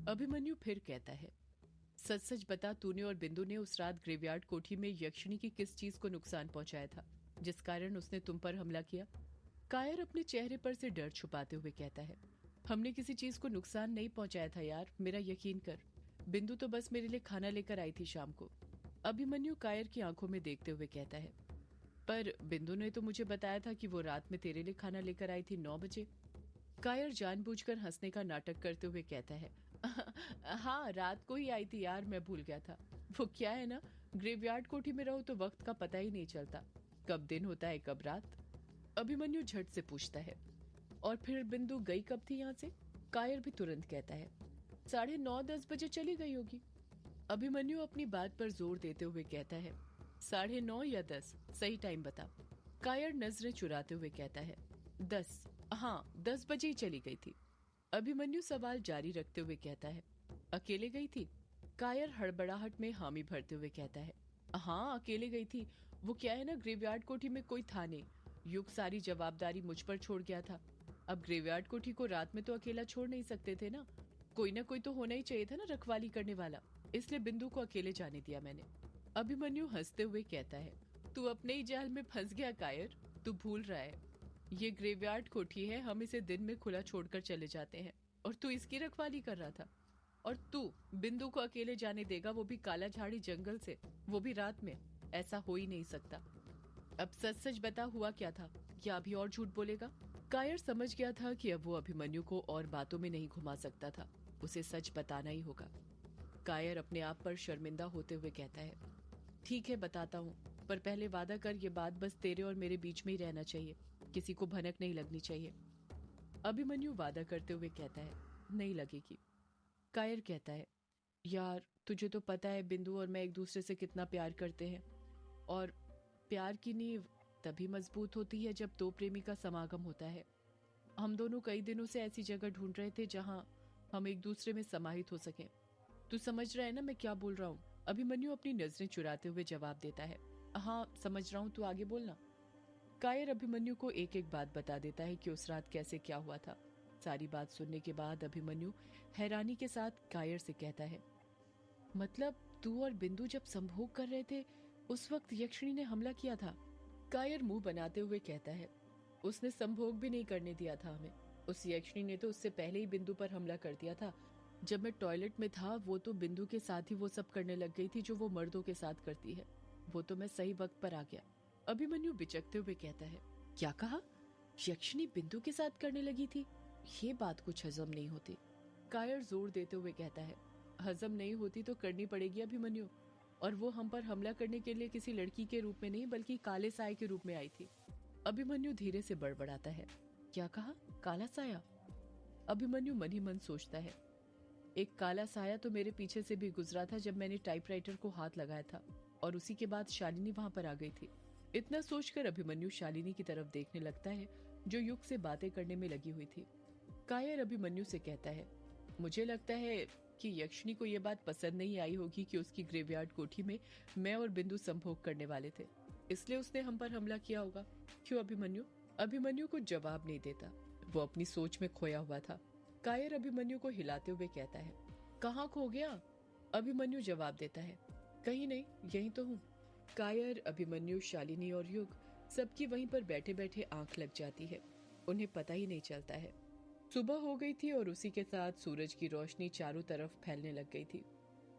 अभिमन्यु फिर कहता है, सच सच बता, तूने और बिंदु ने उस रात ग्रेवयार्ड कोठी में यक्षिणी की किस चीज को नुकसान पहुंचाया था जिस कारण उसने तुम पर हमला किया? कायर अपने चेहरे पर से डर छुपाते हुए कहता है, हमने किसी चीज को नुकसान नहीं पहुंचाया था यार, मेरा यकीन कर। बिंदु तो बस मेरे लिए खाना लेकर आई थी शाम को। अभिमन्यु कायर की आंखों में देखते हुए कहता है, पर बिंदु ने तो मुझे बताया था कि वो रात में तेरे लिए खाना लेकर आई थी 9 बजे। कायर जानबूझकर हंसने का नाटक करते हुए कहता है, हाँ रात को ही आई थी यार, मैं भूल गया था। वो क्या है ना, ग्रेवयार्ड कोठी में रहो तो वक्त का पता ही नहीं चलता, कब दिन होता है कब रात। अभिमन्यु झट से पूछता है, और फिर बिंदु गई कब थी यहाँ से? कायर भी तुरंत कहता है, 9:30-10 बजे चली गई होगी। अभिमन्यु अपनी बात पर जोर देते हुए कहता है, 9:30 या 10, सही टाइम बता। कायर नजरें चुराते हुए कहता है, 10, हाँ 10 बजे ही चली गई थी। अभिमन्यु सवाल जारी रखते हुए कहता है, अकेले गई थी? कायर हड़बड़ाहट में हामी भरते हुए कहता है, हाँ अकेले गई थी। वो क्या है ना, ग्रेवयार्ड कोठी में कोई था नहीं, युग सारी जवाबदारी मुझ पर छोड़ गया था। अब ग्रेवयार्ड कोठी को रात में तो अकेला छोड़ नहीं सकते थे ना कोई तो होना ही चाहिए था ना रखवाली करने वाला, इसलिए बिंदु को अकेले जाने दिया मैंने। अभिमन्यु हंसते हुए कहता है, तू अपने ही जाल में फंस गया कायर, तू भूल रहा है ये ग्रेवयार्ड कोठी है, हम इसे दिन में खुला छोड़कर चले जाते हैं और तू इसकी रखवाली कर रहा था। और तू बिंदु को अकेले जाने देगा, वो भी काला झाड़ी जंगल से, वो भी रात में? ऐसा हो ही नहीं सकता। अब सच सच बता, हुआ क्या था, या अभी और झूठ बोलेगा? कायर समझ गया था कि अब वो अभिमन्यु को और बातों में नहीं घुमा सकता था, उसे सच बताना ही होगा। कायर अपने आप पर शर्मिंदा होते हुए कहता है, ठीक है बताता हूँ, पर पहले वादा कर ये बात बस तेरे और मेरे बीच में ही रहना चाहिए, किसी को भनक नहीं लगनी चाहिए। अभिमन्यु वादा करते हुए कहता है, नहीं लगेगी। कायर कहता है, यार तुझे तो पता है बिंदु और मैं एक दूसरे से कितना प्यार करते हैं, और प्यार की नींव तभी मजबूत होती है जब दो प्रेमी का समागम होता है। हम दोनों कई दिनों से ऐसी जगह ढूंढ रहे थे जहां हम एक दूसरे में समाहित हो सकें। तू समझ रहा है ना मैं क्या बोल रहा हूँ? अभिमन्यु अपनी नजरें चुराते हुए जवाब देता है, हाँ समझ रहा हूँ, तू आगे बोलना। कायर अभिमन्यु को एक एक बात बता देता है कि उस रात कैसे क्या हुआ था। सारी बात सुनने के बाद अभिमन्यु हैरानी के साथ कायर से कहता है, मतलब तू और बिंदु जब संभोग कर रहे थे उस वक्त यक्षिणी ने हमला किया था? कायर मुंह बनाते हुए कहता है, उसने संभोग भी नहीं करने दिया था हमें। उस यक्षिणी ने तो उससे पहले ही बिंदु पर हमला कर दिया था। जब मैं टॉयलेट में था वो तो बिंदु के साथ ही वो सब करने लग गई थी जो वो मर्दों के साथ करती है। वो तो मैं सही वक्त पर आ गया। अभिमन्यु बिचकते हुए कहता है, क्या कहा? यक्षिणी बिंदु के साथ करने लगी थी? ये बात कुछ हजम नहीं होती। कायर जोर देते हुए कहता है, हजम नहीं होती तो करनी पड़ेगी अभिमन्यु, और वो हम पर हमला करने के लिए किसी लड़की के रूप में नहीं बल्कि काले साए के रूप में आई थी। अभिमन्यु धीरे से बड़बड़ाता है, क्या कहा? काला साया? अभिमन्यु मन ही मन सोचता है, एक काला साया तो मेरे पीछे से भी गुजरा था जब मैंने टाइपराइटर को हाथ लगाया था, और उसी के बाद शालिनी वहां पर आ गई थी। इतना सोचकर अभिमन्यु शालिनी की तरफ देखने लगता है जो युग से बातें करने में लगी हुई थी। कायर अभिमन्यु से कहता है, मुझे लगता है कि यक्षिणी को यह बात पसंद नहीं आई होगी कि उसकी ग्रेवयार्ड कोठी में मैं और बिंदु संभोग करने वाले थे, इसलिए उसने हम पर हमला किया होगा। क्यों अभिमन्यु? अभिमन्यु को जवाब नहीं देता, वो अपनी सोच में खोया हुआ था। कायर अभिमन्यु को हिलाते हुए कहता है, कहाँ खो गया? अभिमन्यु जवाब देता है, कहीं नहीं, यहीं तो हूँ। कायर, अभिमन्यु, शालिनी और युग सबकी वहीं पर बैठे बैठे आंख लग जाती है, उन्हें पता ही नहीं चलता है। सुबह हो गई थी और उसी के साथ सूरज की रोशनी चारों तरफ फैलने लग गई थी।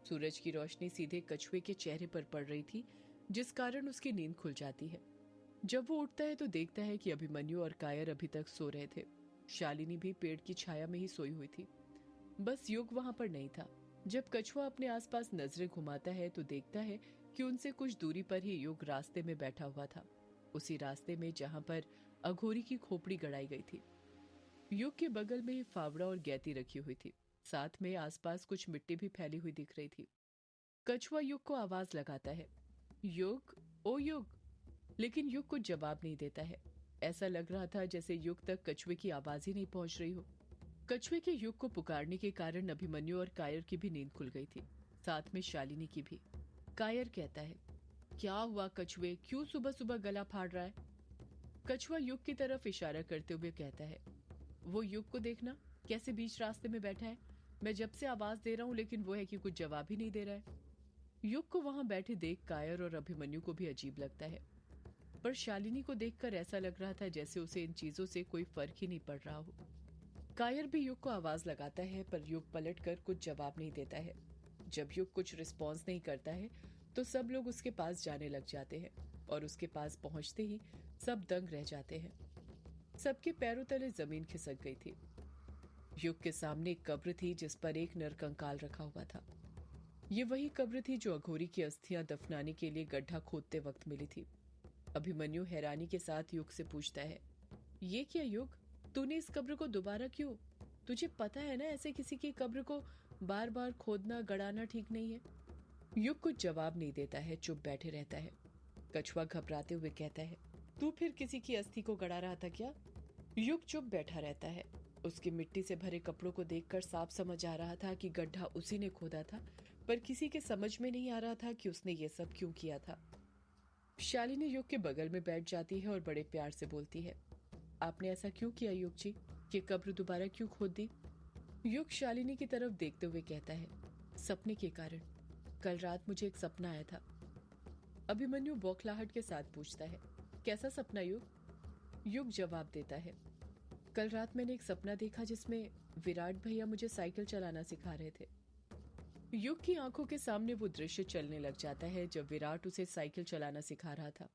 सूरज की रोशनी सीधे कछुए के चेहरे पर पड़ रही थी, जिस कारण उसकी नींद खुल जाती है। जब वो उठता है तो देखता है कि अभिमन्यु और कायर अभी तक सो रहे थे। शालिनी भी पेड़ की छाया में ही सोई हुई थी, बस युग वहां पर नहीं था। जब कछुआ अपने आसपास नजरें घुमाता है तो देखता है कि उनसे कुछ दूरी पर ही युग रास्ते में बैठा हुआ था, उसी रास्ते में जहां पर अघोरी की खोपड़ी गड़ाई गई थी। युग के बगल में फावड़ा और गैती रखी हुई थी, साथ में आसपास कुछ मिट्टी भी फैली हुई दिख रही थी। कछुआ युग को आवाज लगाता है, युग, ओ युग, लेकिन युग कुछ जवाब नहीं देता है। ऐसा लग रहा था जैसे युग तक कछुए की आवाज ही नहीं पहुंच रही हो। कछुए के युग को पुकारने के कारण अभिमन्यु और कायर की भी नींद खुल गई थी, साथ में शालिनी की भी। कायर कहता है, क्या हुआ कछुए, क्यों सुबह सुबह गला फाड़ रहा है? कछुआ युग की तरफ इशारा करते हुए कहता है, वो युग को देखना कैसे बीच रास्ते में बैठा है, मैं जब से आवाज दे रहा हूँ लेकिन वो है कि कुछ जवाब ही नहीं दे रहा है। युग को वहां बैठे देख कायर और अभिमन्यु को भी अजीब लगता है, पर शालिनी को देखकर ऐसा लग रहा था जैसे उसे इन चीजों से कोई फर्क ही नहीं पड़ रहा हो। कायर भी युग को आवाज लगाता है, पर युग पलटकर कुछ जवाब नहीं देता है। जब युग कुछ रिस्पॉन्स नहीं करता है तो सब लोग उसके पास जाने लग जाते हैं, और उसके पास पहुंचते ही सब दंग रह जाते हैं। सबके पैरों तले जमीन खिसक गई थी। युग के सामने एक कब्र थी जिस पर एक नरकंकाल रखा हुआ था। ये वही कब्र थी जो अघोरी की अस्थियां दफनाने के लिए गड्ढा खोदते वक्त मिली थी। अभिमन्यु हैरानी के साथ युग से पूछता है, ये क्या युग, तूने इस कब्र को दोबारा क्यों? तुझे पता है ना ऐसे किसी की कब्र को बार बार खोदना गड़ाना ठीक नहीं है। युग कुछ जवाब नहीं देता है, चुप बैठे रहता है। कछुआ घबराते हुए कहता है, तू फिर किसी की अस्थि को गड़ा रहा था क्या? युग चुप बैठा रहता है। उसके मिट्टी से भरे कपड़ों को देखकर साफ समझ आ रहा था कि गड्ढा उसी ने खोदा था, पर किसी के समझ में नहीं आ रहा था कि उसने ये सब क्यों किया था। शालिनी युग के बगल में बैठ जाती है और बड़े प्यार से बोलती है, आपने ऐसा क्यों किया युग जी? ये कब्र दोबारा क्यों खोद दी? युग शालिनी की तरफ देखते हुए कहता है, सपने के कारण। कल रात मुझे एक सपना आया था। अभिमन्यु बौखलाहट के साथ पूछता है, कैसा सपना युग? युग जवाब देता है, कल रात मैंने एक सपना देखा जिसमें विराट भैया मुझे साइकिल चलाना सिखा रहे थे। युग की आंखों के सामने वो दृश्य चलने लग जाता है जब विराट उसे साइकिल चलाना सिखा रहा था।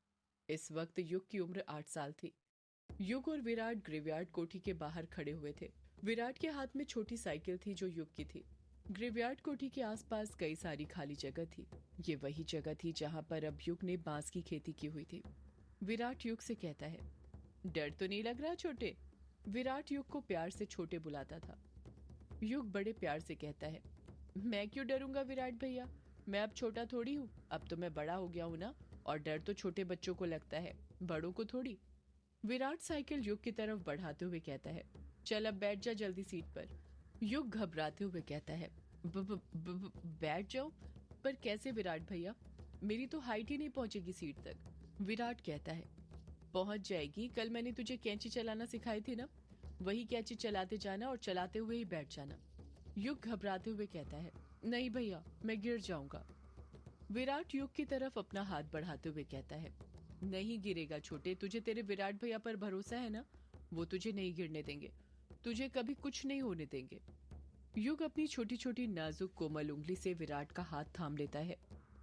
इस वक्त युग की उम्र 8 साल थी। युग और विराट ग्रेवयार्ड कोठी के बाहर खड़े हुए थे। विराट के हाथ में छोटी साइकिल थी जो युग की थी। ग्रेवयार्ड कोठी के आसपास कई सारी खाली जगह थी। ये वही जगह थी जहां पर अब युग ने बांस की खेती की हुई थी। विराट युग से कहता है, डर तो नहीं लग रहा छोटे? विराट युग को प्यार से छोटे बुलाता था। युग बड़े प्यार से कहता है, मैं क्यों डरूंगा विराट भैया, मैं अब छोटा थोड़ी हूँ, अब तो मैं बड़ा हो गया हूँ ना, और डर तो छोटे बच्चों को लगता है, बड़ों को थोड़ी। विराट साइकिल युग की तरफ बढ़ाते हुए कहता है, चल अब बैठ जा जल्दी सीट पर। युग घबराते हुए कहता है, बैठ जाओ? पर कैसे विराट भैया, मेरी तो हाइट ही नहीं पहुंचेगी सीट तक। विराट कहता है, पहुंच जाएगी, कल मैंने तुझे कैंची चलाना सिखाई थी ना, वही कैंची चलाते जाना और चलाते हुए ही बैठ जाना। युग घबराते हुए कहता है, नहीं भैया मैं गिर जाऊंगा। विराट युग की तरफ अपना हाथ बढ़ाते हुए कहता है, नहीं गिरेगा छोटे, तुझे तेरे विराट भैया पर भरोसा है ना, वो तुझे नहीं गिरने देंगे, तुझे कभी कुछ नहीं होने देंगे। युग अपनी छोटी छोटी नाजुक कोमल उंगली से विराट का हाथ थाम लेता है।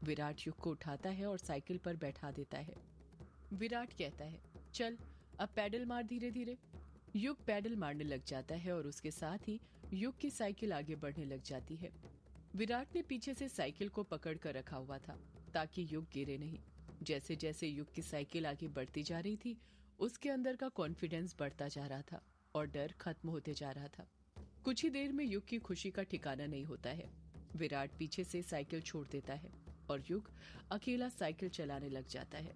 विराट युग को उठाता है और साइकिल पर बैठा देता है। विराट कहता है, चल अब पैडल मार धीरे धीरे। युग पैडल मारने लग जाता है और उसके साथ ही युग की साइकिल आगे बढ़ने लग जाती है। विराट ने पीछे से साइकिल को पकड़ कर रखा हुआ था ताकि युग गिरे नहीं। जैसे जैसे युग की साइकिल आगे बढ़ती जा रही थी, उसके अंदर का कॉन्फिडेंस बढ़ता जा रहा था और डर खत्म होते जा रहा था। कुछ ही देर में युग की खुशी का ठिकाना नहीं होता है। विराट पीछे से साइकिल छोड़ देता है और युग अकेला साइकिल चलाने लग जाता है।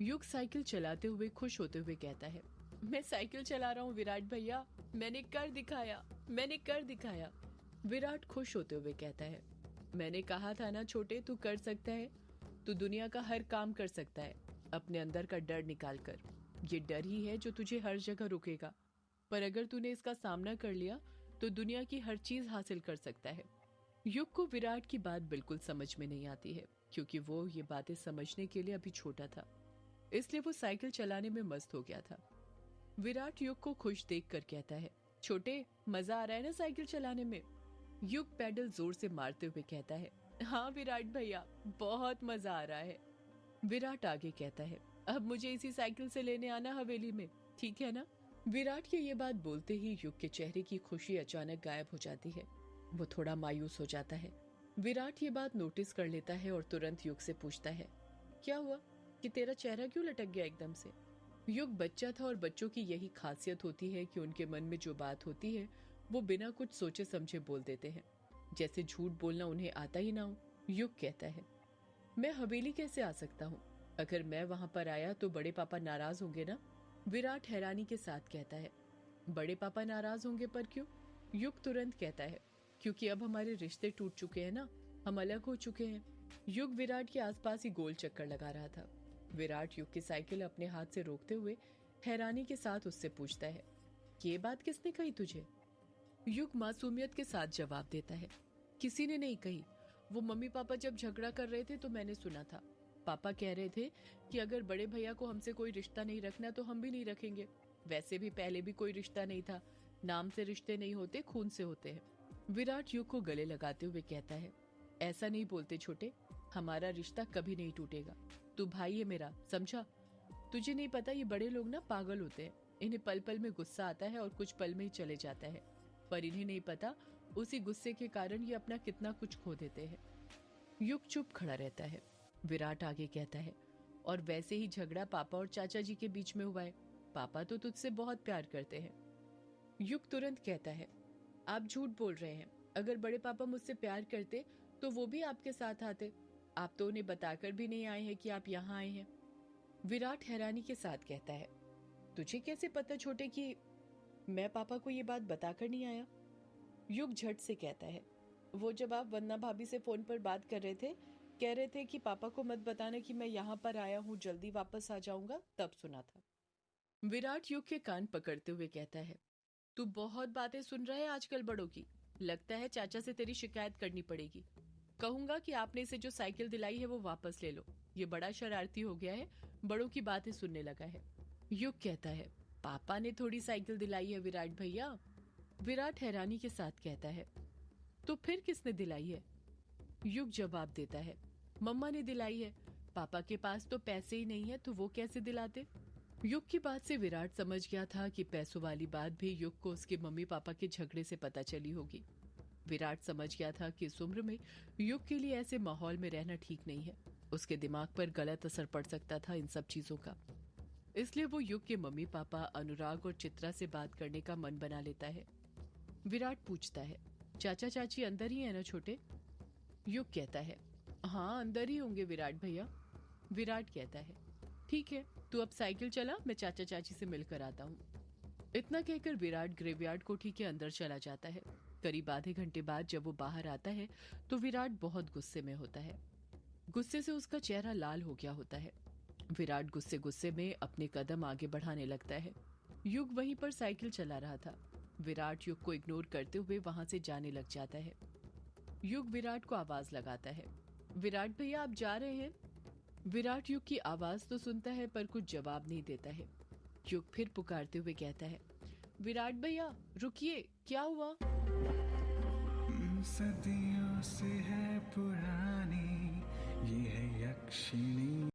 युग साइकिल चलाते हुए खुश होते हुए कहता है, मैं साइकिल चला रहा हूँ विराट भैया, मैंने कर दिखाया, मैंने कर दिखाया। विराट खुश होते हुए कहता है, मैंने कहा था ना छोटे, तू कर सकता है, तू दुनिया का हर काम कर सकता है, अपने अंदर का डर निकाल कर। ये डर ही है जो तुझे हर जगह रुकेगा, पर अगर तूने इसका सामना कर लिया तो दुनिया की हर चीज हासिल कर सकता है। युग को विराट की बात बिल्कुल समझ में नहीं आती है, क्योंकि वो ये बातें समझने के लिए अभी छोटा था, इसलिए वो साइकिल चलाने में मस्त हो गया था। विराट युग को खुश देखकर कहता है, छोटे मजा आ रहा है ना साइकिल चलाने में? युग पैडल जोर से मारते हुए कहता है, हाँ विराट भैया बहुत मजा आ रहा है। विराट आगे कहता है, अब मुझे इसी साइकिल से लेने आना हवेली में, ठीक है ना? विराट के ये बात बोलते ही युग के चेहरे की खुशी अचानक गायब हो जाती है। वो थोड़ा मायूस हो जाता है। विराट ये बात नोटिस कर लेता है और तुरंत युग से पूछता है, क्या हुआ कि तेरा चेहरा क्यों लटक गया एकदम से? युग बच्चा था और बच्चों की यही खासियत होती है कि उनके मन में जो बात होती है वो बिना कुछ सोचे समझे बोल देते हैं, जैसे झूठ बोलना उन्हें आता ही ना हो। युग कहता है, मैं हवेली कैसे आ सकता हूँ? अगर मैं वहां पर आया तो बड़े पापा नाराज होंगे ना? विराट हैरानी के साथ कहता है, बड़े पापा नाराज होंगे पर क्यों? युग तुरंत कहता है, क्योंकि अब हमारे रिश्ते टूट चुके हैं ना, हम अलग हो चुके हैं। युग विराट के आसपास ही गोल चक्कर लगा रहा था। विराट युग की साइकिल अपने हाथ से रोकते हुए हैरानी के साथ उससे पूछता है, ये बात किसने कही तुझे? युग मासूमियत के साथ जवाब देता है, किसी ने नहीं कही। वो मम्मी पापा जब झगड़ा कर रहे थे तो मैंने सुना था। पापा कह रहे थे कि अगर बड़े भैया को हमसे कोई रिश्ता नहीं रखना तो हम भी नहीं रखेंगे। वैसे भी पहले भी कोई रिश्ता नहीं था। नाम से रिश्ते नहीं होते, खून से होते हैं। विराट युग को गले लगाते हुए कहता है, ऐसा नहीं बोलते छोटे, हमारा रिश्ता कभी नहीं टूटेगा। तू भाई है मेरा, समझा? तुझे नहीं पता ये बड़े लोग ना पागल होते हैं। इन्हें पल पल में गुस्सा आता है और कुछ पल में ही चले जाता है। पर इन्हें नहीं पता उसी गुस्से के कारण ये अपना कितना कुछ खो देते हैं। युग चुप खड़ा रहता है। विराट आगे कहता है, और वैसे ही झगड़ा पापा और चाचा जी के बीच में हुआ है। पापा तो तुझसे बहुत प्यार करते हैं। युग तुरंत कहता है, आप झूठ बोल रहे हैं। अगर बड़े पापा मुझसे प्यार करते तो वो भी आपके साथ आते। आप तो उन्हें बताकर भी नहीं आए हैं कि आप यहाँ आए हैं। विराट हैरानी के साथ कहता है, तुझे कैसे पता छोटे कि मैं पापा को ये बात बताकर नहीं आया? युग झट से कहता है, वो जब आप वंदना भाभी से फोन पर बात कर रहे थे, कह रहे थे कि पापा को मत बताना कि मैं यहाँ पर आया हूँ, जल्दी वापस आ जाऊंगा, तब सुना था। विराट युग के कान पकड़ते हुए कहता है, तू बहुत बातें सुन रहा है आजकल बड़ों की। लगता है चाचा से तेरी शिकायत करनी पड़ेगी। कहूंगा कि आपने इसे जो साइकिल दिलाई है वो वापस ले लो। ये बड़ा शरारती हो गया है, बड़ों की बातें सुनने लगा है। युग कहता है, पापा ने थोड़ी साइकिल दिलाई है विराट भैया। विराट हैरानी के साथ कहता है, तो फिर किसने दिलाई है? युग जवाब देता है, मम्मा ने दिलाई है। पापा के पास तो पैसे ही नहीं है तो वो कैसे दिलाते? युग की बात से विराट समझ गया था कि पैसों वाली बात भी युग को उसके मम्मी पापा के झगड़े से पता चली होगी। विराट समझ गया था कि इस उम्र में युग के लिए ऐसे माहौल में रहना ठीक नहीं है। उसके दिमाग पर गलत असर पड़ सकता था इन सब चीजों का। इसलिए वो युग के मम्मी पापा अनुराग और चित्रा से बात करने का मन बना लेता है। विराट पूछता है, चाचा चाची अंदर ही है ना छोटे? युग कहता है, हाँ अंदर ही होंगे विराट भैया। विराट कहता है, ठीक है, तू अब साइकिल चला, मैं चाचा चाची से मिलकर आता हूँ। इतना कहकर विराट ग्रेवयार्ड कोठी के अंदर चला जाता है। करीब आधे घंटे बाद जब वो बाहर आता है तो विराट बहुत गुस्से में होता है। गुस्से से उसका चेहरा लाल हो गया होता है। विराट गुस्से गुस्से में अपने कदम आगे बढ़ाने लगता है। युग वहीं पर साइकिल चला रहा था। विराट युग को इग्नोर करते हुए वहां से जाने लग जाता है। युग विराट को आवाज लगाता है, विराट भैया आप जा रहे हैं? विराट युग की आवाज तो सुनता है पर कुछ जवाब नहीं देता है। युग फिर पुकारते हुए कहता है, विराट भैया रुकिए, क्या हुआ? सदियों से है पुरानी ये है यक्षिणी